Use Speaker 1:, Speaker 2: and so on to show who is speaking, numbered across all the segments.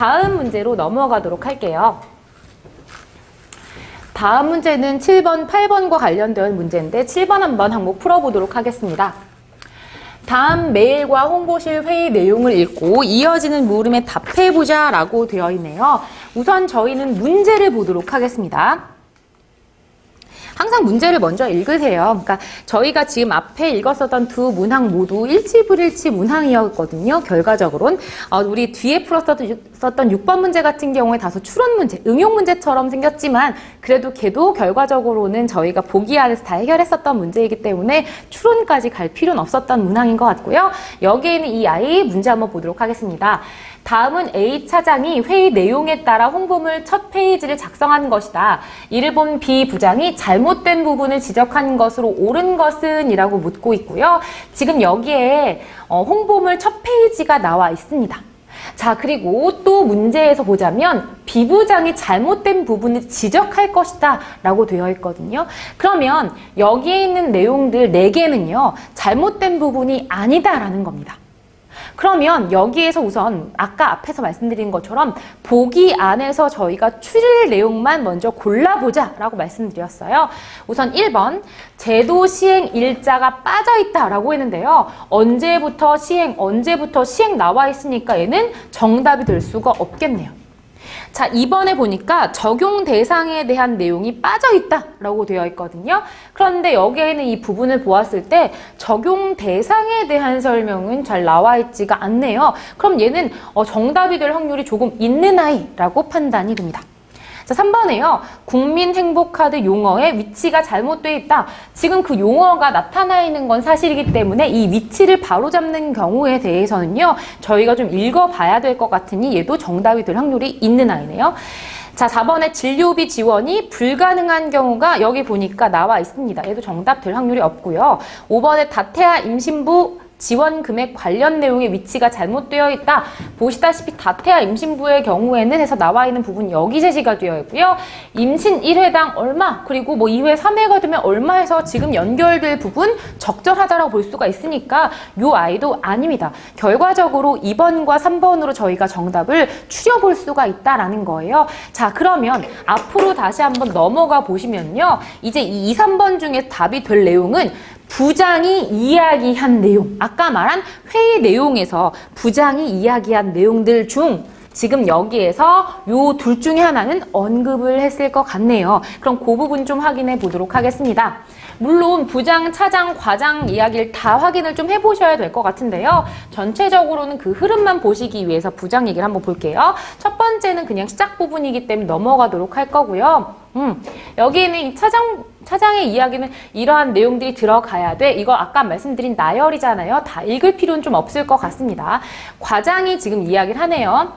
Speaker 1: 다음 문제로 넘어가도록 할게요. 다음 문제는 7번, 8번과 관련된 문제인데 7번 한번 항목 풀어보도록 하겠습니다. 다음 메일과 홍보실 회의 내용을 읽고 이어지는 물음에 답해보자 라고 되어 있네요. 우선 저희는 문제를 보도록 하겠습니다. 항상 문제를 먼저 읽으세요. 그러니까 저희가 지금 앞에 읽었었던 두 문항 모두 일치불일치 문항이었거든요. 결과적으로는 우리 뒤에 풀었었던 6번 문제 같은 경우에 다소 추론 문제, 응용 문제처럼 생겼지만 그래도 걔도 결과적으로는 저희가 보기 안에서 다 해결했었던 문제이기 때문에 추론까지 갈 필요는 없었던 문항인 것 같고요. 여기에 있는 이 아이 문제 한번 보도록 하겠습니다. 다음은 A 차장이 회의 내용에 따라 홍보물 첫 페이지를 작성한 것이다. 이를 본 B 부장이 잘못된 부분을 지적한 것으로 옳은 것은? 이라고 묻고 있고요. 지금 여기에 홍보물 첫 페이지가 나와 있습니다. 자, 그리고 또 문제에서 보자면 B 부장이 잘못된 부분을 지적할 것이다 라고 되어 있거든요. 그러면 여기에 있는 내용들 4개는요. 잘못된 부분이 아니다 라는 겁니다. 그러면 여기에서 우선 아까 앞에서 말씀드린 것처럼 보기 안에서 저희가 추릴 내용만 먼저 골라보자 라고 말씀드렸어요. 우선 1번 제도 시행 일자가 빠져있다 라고 했는데요. 언제부터 시행 나와 있으니까 얘는 정답이 될 수가 없겠네요. 자, 2번에 보니까 적용 대상에 대한 내용이 빠져있다 라고 되어 있거든요. 그런데 여기에는 이 부분을 보았을 때 적용 대상에 대한 설명은 잘 나와 있지가 않네요. 그럼 얘는 정답이 될 확률이 조금 있는 아이라고 판단이 됩니다. 자, 3번에요. 국민행복카드 용어의 위치가 잘못되어 있다. 지금 그 용어가 나타나 있는 건 사실이기 때문에 이 위치를 바로잡는 경우에 대해서는요. 저희가 좀 읽어봐야 될 것 같으니 얘도 정답이 될 확률이 있는 아이네요. 자, 4번에 진료비 지원이 불가능한 경우가 여기 보니까 나와 있습니다. 얘도 정답 될 확률이 없고요. 5번에 다태아 임신부 지원 금액 관련 내용의 위치가 잘못되어 있다. 보시다시피 다태아 임신부의 경우에는 해서 나와 있는 부분이 여기 제시가 되어 있고요. 임신 1회당 얼마, 그리고 뭐 2회, 3회가 되면 얼마 해서 지금 연결될 부분 적절하다라고 볼 수가 있으니까 요 아이도 아닙니다. 결과적으로 2번과 3번으로 저희가 정답을 추려볼 수가 있다라는 거예요. 자, 그러면 앞으로 다시 한번 넘어가 보시면요. 이제 이 2, 3번 중에 답이 될 내용은 부장이 이야기한 내용, 아까 말한 회의 내용에서 부장이 이야기한 내용들 중 지금 여기에서 요 둘 중에 하나는 언급을 했을 것 같네요. 그럼 그 부분 좀 확인해 보도록 하겠습니다. 물론 부장, 차장, 과장 이야기를 다 확인을 좀 해보셔야 될 것 같은데요. 전체적으로는 그 흐름만 보시기 위해서 부장 얘기를 한번 볼게요. 첫 번째는 그냥 시작 부분이기 때문에 넘어가도록 할 거고요. 여기에는 이 차장의 이야기는 이러한 내용들이 들어가야 돼. 이거 아까 말씀드린 나열이잖아요. 다 읽을 필요는 좀 없을 것 같습니다. 과장이 지금 이야기를 하네요.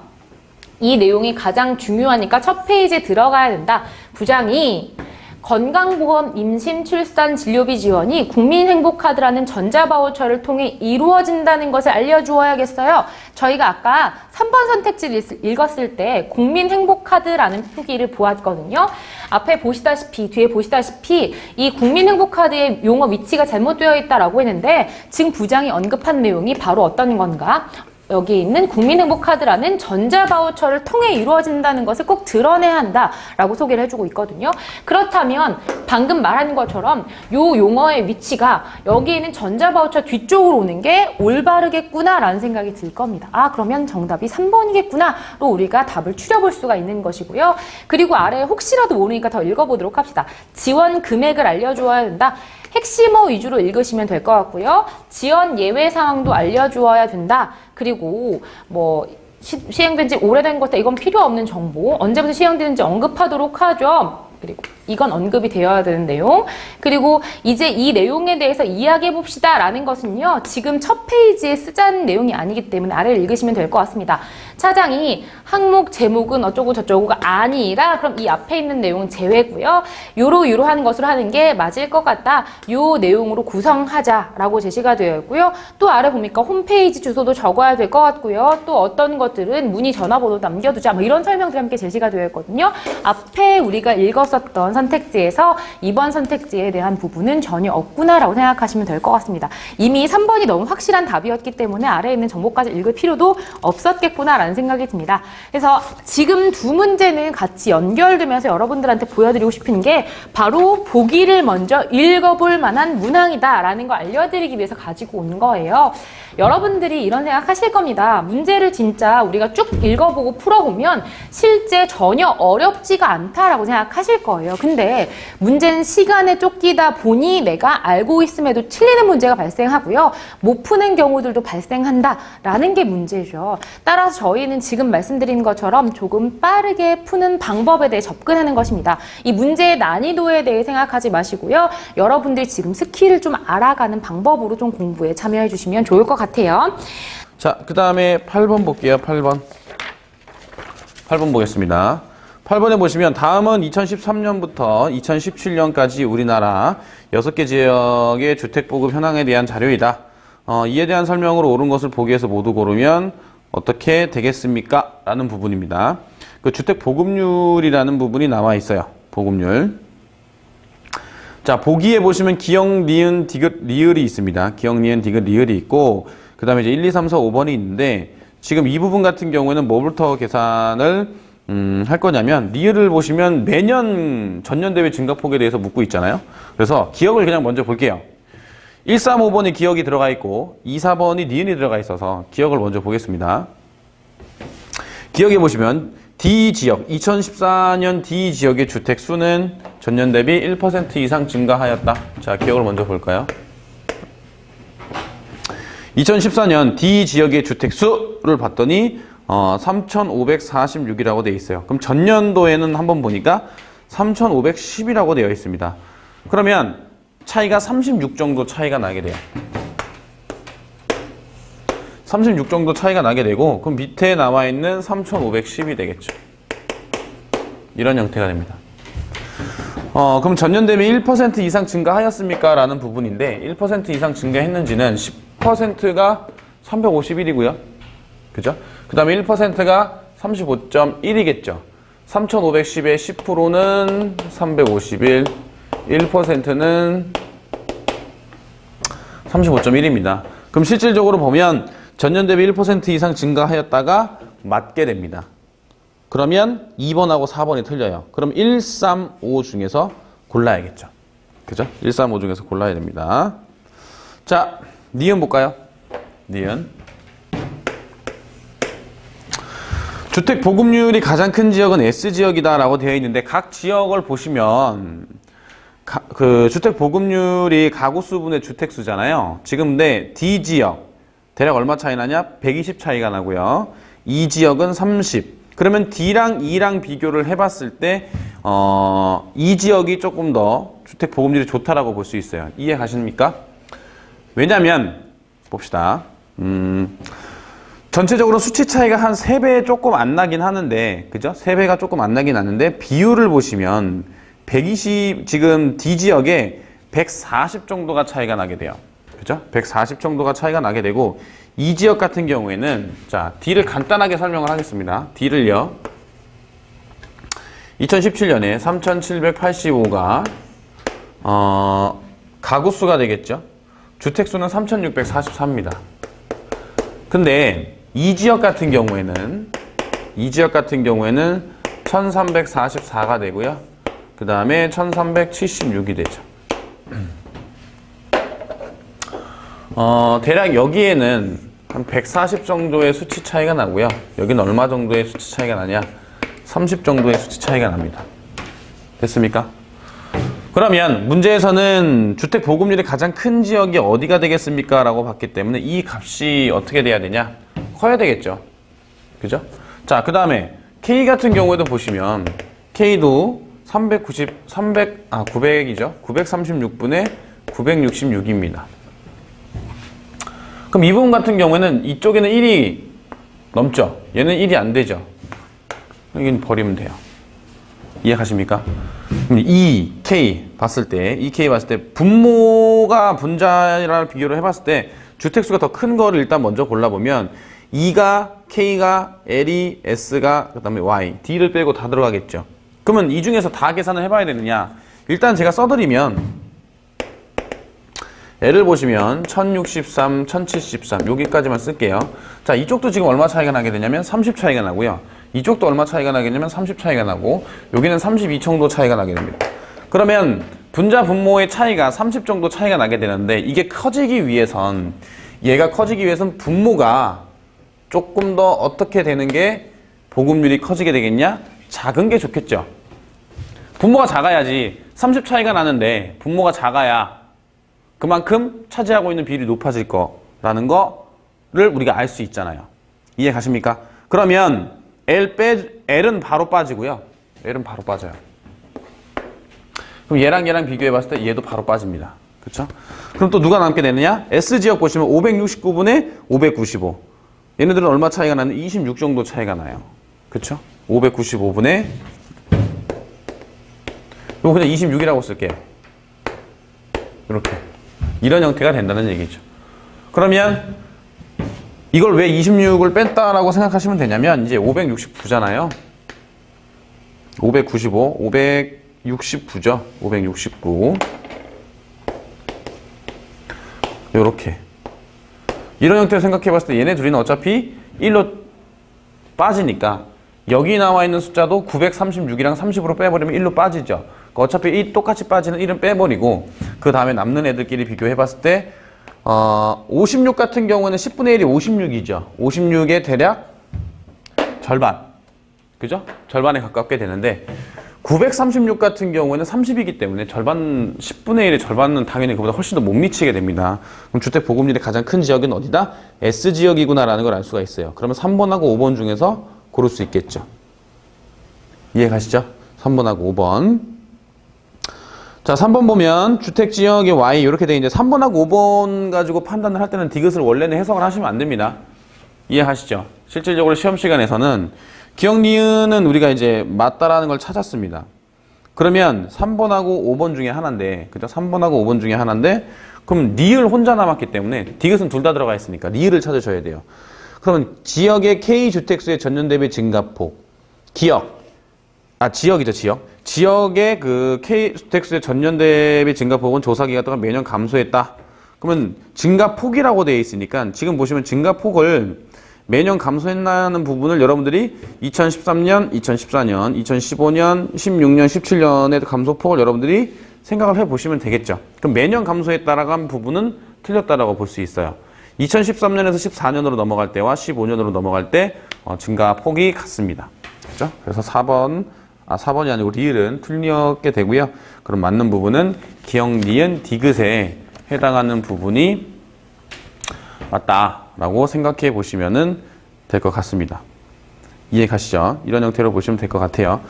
Speaker 1: 이 내용이 가장 중요하니까 첫 페이지에 들어가야 된다. 부장이 건강보험 임신 출산 진료비 지원이 국민행복카드라는 전자바우처를 통해 이루어진다는 것을 알려주어야겠어요. 저희가 아까 3번 선택지를 읽었을 때 국민행복카드라는 표기를 보았거든요. 앞에 보시다시피, 뒤에 보시다시피 이 국민행복카드의 용어 위치가 잘못되어 있다라고 했는데 지금 부장이 언급한 내용이 바로 어떤 건가? 여기 있는 국민행복카드라는 전자바우처를 통해 이루어진다는 것을 꼭 드러내야 한다라고 소개를 해주고 있거든요. 그렇다면 방금 말한 것처럼 요 용어의 위치가 여기 있는 전자바우처 뒤쪽으로 오는 게 올바르겠구나라는 생각이 들 겁니다. 아, 그러면 정답이 3번이겠구나로 우리가 답을 추려볼 수가 있는 것이고요. 그리고 아래 혹시라도 모르니까 더 읽어보도록 합시다. 지원 금액을 알려주어야 된다. 핵심어 위주로 읽으시면 될 것 같고요. 지원 예외 사항도 알려주어야 된다. 그리고 뭐 시행된 지 오래된 것들 이건 필요 없는 정보, 언제부터 시행되는지 언급하도록 하죠. 그리고 이건 언급이 되어야 되는 내용. 그리고 이제 이 내용에 대해서 이야기해 봅시다 라는 것은요. 지금 첫 페이지에 쓰자는 내용이 아니기 때문에 아래를 읽으시면 될 것 같습니다. 차장이 항목 제목은 어쩌고 저쩌고가 아니라 그럼 이 앞에 있는 내용은 제외고요. 요러한 것으로 하는 게 맞을 것 같다. 요 내용으로 구성하자라고 제시가 되어 있고요. 또 아래 보니까 홈페이지 주소도 적어야 될 것 같고요. 또 어떤 것들은 문의 전화번호 남겨두자 뭐 이런 설명들이 함께 제시가 되어 있거든요. 앞에 우리가 읽었었던 선택지에서 2번 선택지에 대한 부분은 전혀 없구나라고 생각하시면 될 것 같습니다. 이미 3번이 너무 확실한 답이었기 때문에 아래에 있는 정보까지 읽을 필요도 없었겠구나라는 않을까라는 생각이 듭니다. 그래서 지금 두 문제는 같이 연결되면서 여러분들한테 보여드리고 싶은 게 바로 보기를 먼저 읽어볼 만한 문항이다라는 걸 알려드리기 위해서 가지고 온 거예요. 여러분들이 이런 생각 하실 겁니다. 문제를 진짜 우리가 쭉 읽어보고 풀어보면 실제 전혀 어렵지가 않다라고 생각하실 거예요. 근데 문제는 시간에 쫓기다 보니 내가 알고 있음에도 틀리는 문제가 발생하고요. 못 푸는 경우들도 발생한다라는 게 문제죠. 따라서 저희는 지금 말씀드린 것처럼 조금 빠르게 푸는 방법에 대해 접근하는 것입니다. 이 문제의 난이도에 대해 생각하지 마시고요. 여러분들이 지금 스킬을 좀 알아가는 방법으로 좀 공부에 참여해 주시면 좋을 것 같아요.
Speaker 2: 자, 그 다음에 8번 볼게요. 8번 보겠습니다. 8번에 보시면 다음은 2013년부터 2017년까지 우리나라 6개 지역의 주택보급 현황에 대한 자료이다. 이에 대한 설명으로 옳은 것을 보기에서 모두 고르면 어떻게 되겠습니까? 라는 부분입니다. 그 주택보급률이라는 부분이 나와 있어요. 보급률. 자, 보기에 보시면 기역, 니은, 디귿, 리을이 있습니다. 기역, 니은, 디귿, 리을이 있고 그 다음에 이제 1, 2, 3, 4, 5번이 있는데 지금 이 부분 같은 경우에는 뭐부터 계산을 할 거냐면 리을을 보시면 매년 전년 대비 증가폭에 대해서 묻고 있잖아요. 그래서 기역을 그냥 먼저 볼게요. 1, 3, 5번에 기역이 들어가 있고 2, 4번이 니은이 들어가 있어서 기역을 먼저 보겠습니다. 기역에 보시면 D지역, 2014년 D지역의 주택 수는 전년 대비 1% 이상 증가하였다. 자, 기역을 먼저 볼까요? 2014년 D지역의 주택 수를 봤더니 3,546이라고 되어 있어요. 그럼 전년도에는 한번 보니까 3,510이라고 되어 있습니다. 그러면 차이가 36 정도 차이가 나게 돼요. 36 정도 차이가 나게 되고 그럼 밑에 나와 있는 3,510이 되겠죠. 이런 형태가 됩니다. 그럼 전년 대비 1% 이상 증가하였습니까? 라는 부분인데 1% 이상 증가했는지는 10%가 351이고요. 그죠? 그 다음에 1%가 35.1이겠죠. 3,510의 10%는 351, 1%는 35.1입니다. 그럼 실질적으로 보면 전년 대비 1% 이상 증가하였다가 맞게 됩니다. 그러면 2번하고 4번이 틀려요. 그럼 1, 3, 5 중에서 골라야겠죠. 그죠? 1, 3, 5 중에서 골라야 됩니다. 자, 니은 볼까요? 니은. 주택 보급률이 가장 큰 지역은 S지역이다 라고 되어 있는데 각 지역을 보시면 그 주택 보급률이 가구 수분의 주택 수잖아요. 지금 근데 D지역 대략 얼마 차이 나냐? 120 차이가 나고요. E 지역은 30. 그러면 D랑 E랑 비교를 해봤을 때 E 지역이 조금 더 주택 보급률이 좋다라고 볼 수 있어요. 이해 가십니까? 왜냐면 봅시다. 전체적으로 수치 차이가 한 3배 조금 안 나긴 하는데, 그죠? 3배가 조금 안 나긴 하는데, 비율을 보시면 120, 지금 D 지역에 140 정도가 차이가 나게 돼요. 그죠? 140 정도가 차이가 나게 되고, 이 지역 같은 경우에는, 자, D를 간단하게 설명을 하겠습니다. D를요. 2017년에 3,785가, 가구수가 되겠죠? 주택수는 3,643입니다. 근데, 이 지역 같은 경우에는 1344가 되고요. 그 다음에 1376이 되죠. 대략 여기에는 한 140 정도의 수치 차이가 나고요. 여기는 얼마 정도의 수치 차이가 나냐? 30 정도의 수치 차이가 납니다. 됐습니까? 그러면 문제에서는 주택 보급률이 가장 큰 지역이 어디가 되겠습니까? 라고 봤기 때문에 이 값이 어떻게 돼야 되냐? 커야 되겠죠. 그죠? 자, 그 다음에 K 같은 경우에도 보시면 K도 900이죠. 936분의 966입니다. 그럼 이 부분 같은 경우에는 이쪽에는 1이 넘죠. 얘는 1이 안 되죠. 여기는 버리면 돼요. 이해가십니까? 이 K 봤을 때 분모가 분자랑 비교를 해봤을 때 주택수가 더 큰 거를 일단 먼저 골라보면 2가, K가, L이, S가, 그 다음에 Y, D를 빼고 다 들어가겠죠. 그러면 이 중에서 다 계산을 해봐야 되느냐? 일단 제가 써드리면 L을 보시면 1063, 1073 여기까지만 쓸게요. 자, 이쪽도 지금 얼마 차이가 나게 되냐면 30 차이가 나고요. 이쪽도 얼마 차이가 나겠냐면 30 차이가 나고 여기는 32 정도 차이가 나게 됩니다. 그러면 분자 분모의 차이가 30 정도 차이가 나게 되는데 이게 커지기 위해선 얘가 커지기 위해선 분모가 조금 더 어떻게 되는 게 보급률이 커지게 되겠냐? 작은 게 좋겠죠. 분모가 작아야지 30 차이가 나는데 분모가 작아야 그만큼 차지하고 있는 비율이 높아질 거라는 거를 우리가 알 수 있잖아요. 이해 가십니까? 그러면 L은 바로 빠지고요. L은 바로 빠져요. 그럼 얘랑 비교해 봤을 때 얘도 바로 빠집니다. 그렇죠? 그럼 또 누가 남게 되느냐? S지역 보시면 569분의 595. 얘네들은 얼마 차이가 나는? 26 정도 차이가 나요. 그렇죠? 595분의 이거 그냥 26이라고 쓸게요. 이렇게. 이런 형태가 된다는 얘기죠. 그러면 이걸 왜 26을 뺐다라고 생각하시면 되냐면 이제 569잖아요. 595, 569죠. 569. 요렇게. 이런 형태로 생각해 봤을 때 얘네 둘이는 어차피 1로 빠지니까 여기 나와 있는 숫자도 936이랑 30으로 빼버리면 1로 빠지죠. 어차피 이 똑같이 빠지는 1은 빼버리고 그 다음에 남는 애들끼리 비교해 봤을 때 56 같은 경우는 10분의 1이 56이죠. 56의 대략 절반. 그죠? 절반에 가깝게 되는데 936 같은 경우에는 30이기 때문에 절반, 10분의 1의 절반은 당연히 그보다 훨씬 더 못 미치게 됩니다. 그럼 주택 보급률의 가장 큰 지역은 어디다? S지역이구나라는 걸 알 수가 있어요. 그러면 3번하고 5번 중에서 고를 수 있겠죠. 이해 가시죠? 3번하고 5번. 자, 3번 보면 주택지역의 Y 이렇게 돼 있는데 3번하고 5번 가지고 판단을 할 때는 디귿을 원래는 해석을 하시면 안 됩니다. 이해하시죠? 실질적으로 시험 시간에서는 기억 니은은 우리가 이제 맞다라는 걸 찾았습니다. 그러면 3번하고 5번 중에 하나인데, 그죠? 3번하고 5번 중에 하나인데, 그럼 니을 혼자 남았기 때문에 디귿은 둘 다 들어가 있으니까 니을을 찾으셔야 돼요. 그러면 지역의 K주택수의 전년 대비 증가폭, 지역이죠, 지역. 지역의 그 K주택수의 전년 대비 증가폭은 조사기간 동안 매년 감소했다. 그러면 증가폭이라고 되어 있으니까 지금 보시면 증가폭을 매년 감소했다는 부분을 여러분들이 2013년, 2014년, 2015년, 16년, 17년의 감소폭을 여러분들이 생각을 해보시면 되겠죠. 그럼 매년 감소했다라고 한 부분은 틀렸다라고 볼 수 있어요. 2013년에서 14년으로 넘어갈 때와 15년으로 넘어갈 때 증가폭이 같습니다. 그렇죠? 그래서 4번이 아니고 리을은 틀렸게 되고요. 그럼 맞는 부분은 기억, 니은, 디귿에 해당하는 부분이 맞다라고 생각해 보시면 될 것 같습니다. 이해 가시죠? 이런 형태로 보시면 될 것 같아요.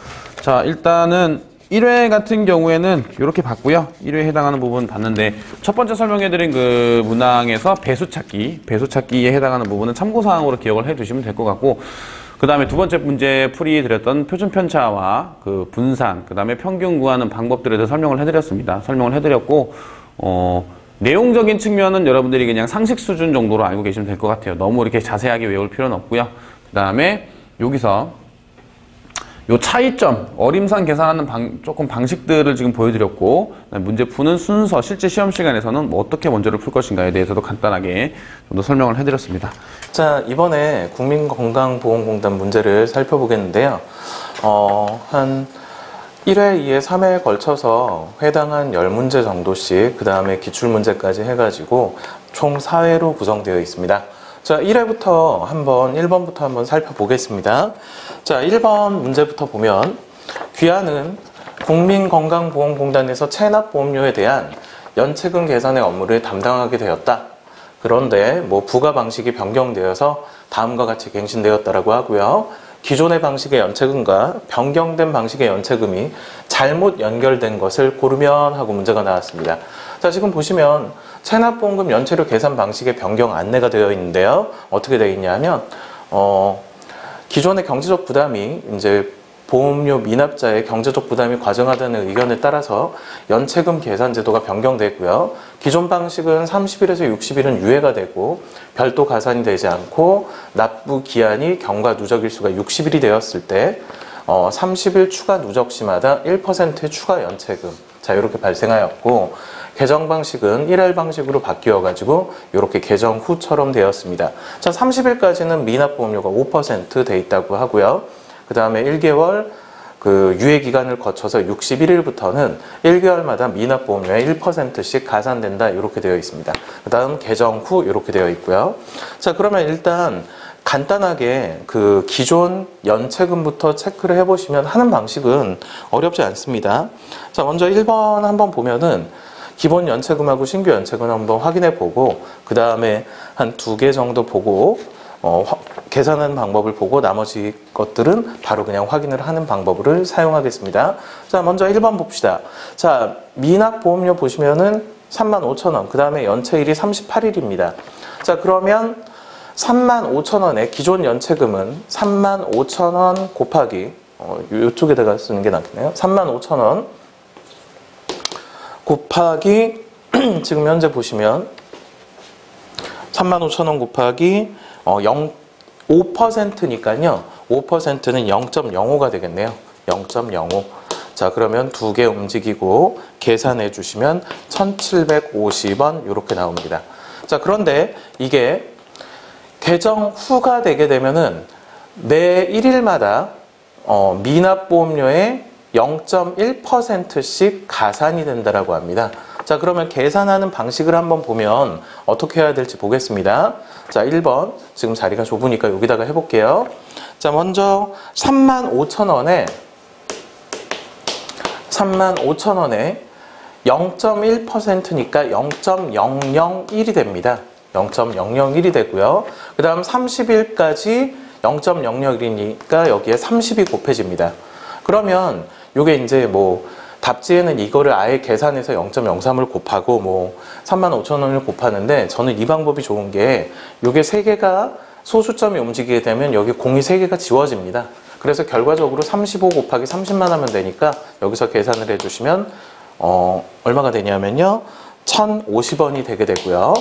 Speaker 2: 자, 일단은 1회 같은 경우에는 이렇게 봤고요. 1회에 해당하는 부분 봤는데 첫 번째 설명해드린 그 문항에서 배수찾기에 해당하는 부분은 참고사항으로 기억을 해두시면 될 것 같고 그 다음에 두 번째 문제 풀이해드렸던 표준편차와 그 분산, 그 다음에 평균 구하는 방법들에 대해서 설명을 해드렸습니다. 설명을 해드렸고 내용적인 측면은 여러분들이 그냥 상식 수준 정도로 알고 계시면 될 것 같아요. 너무 이렇게 자세하게 외울 필요는 없고요. 그 다음에 여기서 요 차이점, 어림상 계산하는 조금 방식들을 지금 보여드렸고 문제 푸는 순서, 실제 시험 시간에서는 뭐 어떻게 문제를 풀 것인가에 대해서도 간단하게 좀 더 설명을 해드렸습니다.
Speaker 3: 자, 이번에 국민건강보험공단 문제를 살펴보겠는데요. 한 1회, 2회, 3회에 걸쳐서 해당한 10문제 정도씩 그 다음에 기출문제까지 해가지고 총 4회로 구성되어 있습니다. 자, 1회부터 1번부터 한번 살펴보겠습니다. 자, 1번 문제부터 보면 귀하는 국민건강보험공단에서 체납보험료에 대한 연체금 계산의 업무를 담당하게 되었다. 그런데 부과 방식이 변경되어서 다음과 같이 갱신되었다라고 하고요. 기존의 방식의 연체금과 변경된 방식의 연체금이 잘못 연결된 것을 고르면 하고 문제가 나왔습니다. 자, 지금 보시면 체납보험금 연체료 계산 방식의 변경 안내가 되어 있는데요. 어떻게 되어 있냐면 기존의 경제적 부담이 이제 보험료 미납자의 경제적 부담이 과정하다는 의견에 따라서 연체금 계산 제도가 변경됐고요. 기존 방식은 30일에서 60일은 유예가 되고 별도 가산이 되지 않고 납부 기한이 경과 누적일수가 60일이 되었을 때 30일 추가 누적 시마다 1%의 추가 연체금, 자, 이렇게 발생하였고, 개정 방식은 1할 방식으로 바뀌어가지고 이렇게 개정 후처럼 되었습니다. 자, 30일까지는 미납보험료가 5% 돼 있다고 하고요. 그 다음에 1개월 그 유예 기간을 거쳐서 61일부터는 1개월마다 미납보험료의 1%씩 가산된다 이렇게 되어 있습니다. 그 다음 개정 후 이렇게 되어 있고요. 자, 그러면 일단 간단하게 그 기존 연체금부터 체크를 해보시면 하는 방식은 어렵지 않습니다. 자, 먼저 1번 한번 보면은 기본 연체금하고 신규 연체금 한번 확인해 보고 그 다음에 한 2개 정도 보고 계산하는 방법을 보고 나머지 것들은 바로 그냥 확인을 하는 방법을 사용하겠습니다. 자, 먼저 1번 봅시다. 자, 미납보험료 보시면은 35,000원, 그 다음에 연체일이 38일입니다. 자, 그러면 35,000원의 기존 연체금은 35,000원 곱하기 이쪽에다가 쓰는 게 낫겠네요. 35,000원 곱하기 지금 현재 보시면 35,000원 곱하기 5%니까요. 5%는 0.05가 되겠네요. 0.05. 자, 그러면 2개 움직이고 계산해 주시면 1,750원 이렇게 나옵니다. 자, 그런데 이게 개정 후가 되게 되면은 매 1일마다 미납보험료의 0.1%씩 가산이 된다라고 합니다. 자, 그러면 계산하는 방식을 한번 보면 어떻게 해야 될지 보겠습니다. 자, 1번 지금 자리가 좁으니까 여기다가 해볼게요. 자, 먼저 35,000원에 0.1%니까 0.001이 됩니다. 0.001이 되고요. 그 다음 30일까지 0.001이니까 여기에 30이 곱해집니다. 그러면 요게 이제 뭐 답지에는 이거를 아예 계산해서 0.03을 곱하고 뭐 35,000원을 곱하는데 저는 이 방법이 좋은 게 요게 3개가 소수점이 움직이게 되면 여기 공이 3개가 지워집니다. 그래서 결과적으로 35 곱하기 30만 하면 되니까 여기서 계산을 해주시면 얼마가 되냐면요. 1,050원이 되게 되고요.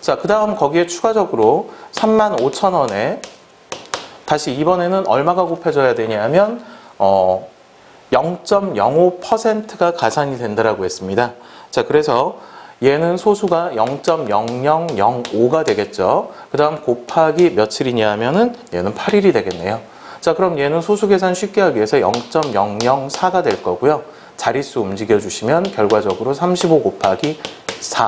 Speaker 3: 자, 그 다음 거기에 추가적으로 35,000원에 다시 이번에는 얼마가 곱해져야 되냐면 0.05%가 가산이 된다라고 했습니다. 자, 그래서 얘는 소수가 0.0005가 되겠죠. 그 다음 곱하기 며칠이냐 하면은 얘는 8일이 되겠네요. 자, 그럼 얘는 소수 계산 쉽게 하기 위해서 0.004가 될 거고요. 자릿수 움직여 주시면 결과적으로 35 곱하기 4.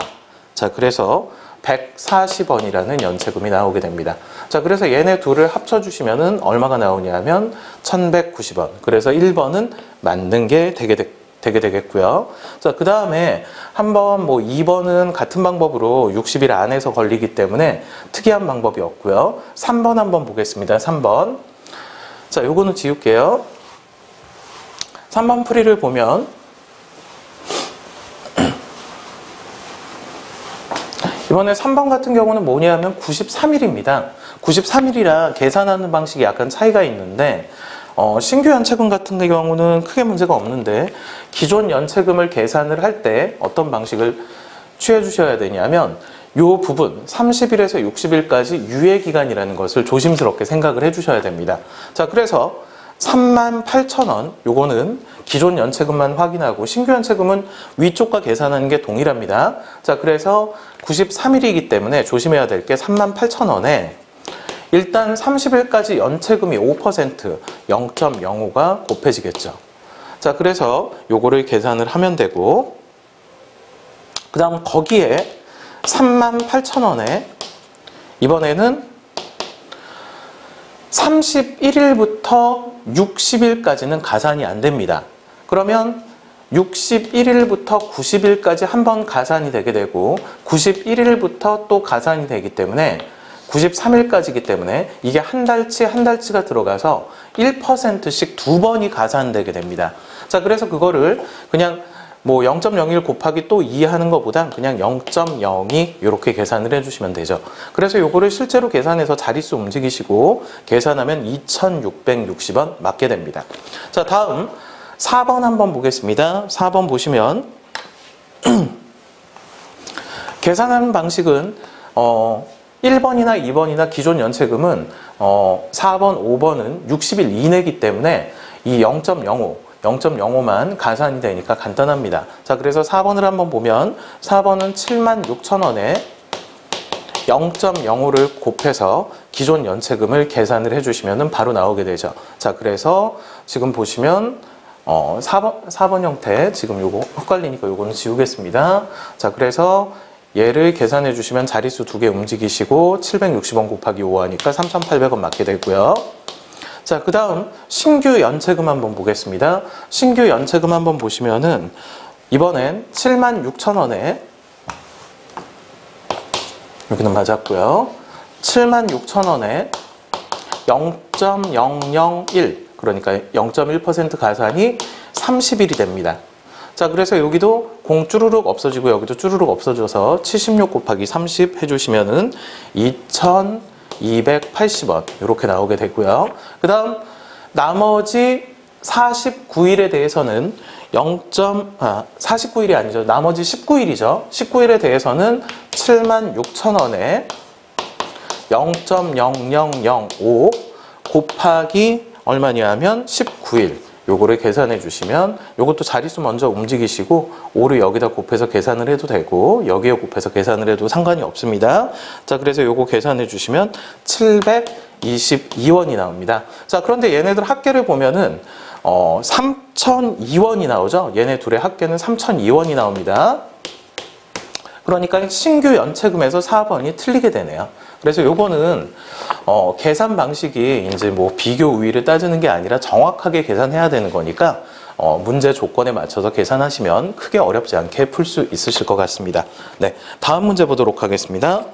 Speaker 3: 자, 그래서 140원이라는 연체금이 나오게 됩니다. 자, 그래서 얘네 둘을 합쳐주시면은 얼마가 나오냐 하면 1,190원. 그래서 1번은 맞는 게 되게 되겠고요. 자, 그 다음에 한번 뭐 2번은 같은 방법으로 60일 안에서 걸리기 때문에 특이한 방법이 없고요. 3번 한번 보겠습니다. 3번. 자, 요거는 지울게요. 3번 풀이를 보면 이번에 3번 같은 경우는 뭐냐면 93일입니다. 93일이라 계산하는 방식이 약간 차이가 있는데 신규 연체금 같은 경우는 크게 문제가 없는데 기존 연체금을 계산을 할 때 어떤 방식을 취해 주셔야 되냐면 요 부분 30일에서 60일까지 유예기간이라는 것을 조심스럽게 생각을 해 주셔야 됩니다. 자, 그래서 38,000원 요거는 기존 연체금만 확인하고 신규 연체금은 위쪽과 계산하는 게 동일합니다. 자, 그래서 93일이기 때문에 조심해야 될 게 38,000원에 일단 30일까지 연체금이 5% 0.05가 곱해지겠죠. 자, 그래서 요거를 계산을 하면 되고 그 다음 거기에 38,000원에 이번에는 31일부터 60일까지는 가산이 안 됩니다. 그러면 61일부터 90일까지 한 번 가산이 되게 되고 91일부터 또 가산이 되기 때문에 93일까지이기 때문에 이게 한 달치가 들어가서 1%씩 2번이 가산되게 됩니다. 자, 그래서 그거를 그냥 뭐 0.01 곱하기 또 2 하는 것보다 그냥 0.02 이렇게 계산을 해주시면 되죠. 그래서 요거를 실제로 계산해서 자릿수 움직이시고 계산하면 2,660원 맞게 됩니다. 자, 다음 4번 한번 보겠습니다. 4번 보시면 계산하는 방식은 1번이나 2번이나 기존 연체금은 4번, 5번은 60일 이내이기 때문에 이 0.05 0.05만 가산이 되니까 간단합니다. 자, 그래서 4번을 한번 보면 4번은 76,000원에 0.05를 곱해서 기존 연체금을 계산을 해주시면 바로 나오게 되죠. 자, 그래서 지금 보시면 4번 형태, 지금 요거 헷갈리니까 요거는 지우겠습니다. 자, 그래서 얘를 계산해 주시면 자릿수 2개 움직이시고 760원 곱하기 5 하니까 3,800원 맞게 되고요. 자, 그 다음 신규 연체금 한번 보겠습니다. 신규 연체금 한번 보시면은 이번엔 76,000원에 여기는 맞았고요. 76,000원에 0.001 그러니까 0.1% 가산이 30일이 됩니다. 자, 그래서 여기도 공 쭈루룩 없어지고 여기도 쭈루룩 없어져서 76 곱하기 30 해주시면은 2,280원 이렇게 나오게 되고요. 그 다음 나머지 49일에 대해서는 49일이 아니죠. 나머지 19일이죠. 19일에 대해서는 76,000원에 0.0005 곱하기 얼마냐면 19일 요거를 계산해 주시면 요것도 자릿수 먼저 움직이시고 5를 여기다 곱해서 계산을 해도 되고 여기에 곱해서 계산을 해도 상관이 없습니다. 자, 그래서 요거 계산해 주시면 722원이 나옵니다. 자, 그런데 얘네들 합계를 보면은 3,002원이 나오죠. 얘네 둘의 합계는 3,002원이 나옵니다. 그러니까 신규 연체금에서 4번이 틀리게 되네요. 그래서 요거는 계산 방식이 이제 뭐 비교 우위를 따지는 게 아니라 정확하게 계산해야 되는 거니까 문제 조건에 맞춰서 계산하시면 크게 어렵지 않게 풀 수 있으실 것 같습니다. 네, 다음 문제 보도록 하겠습니다.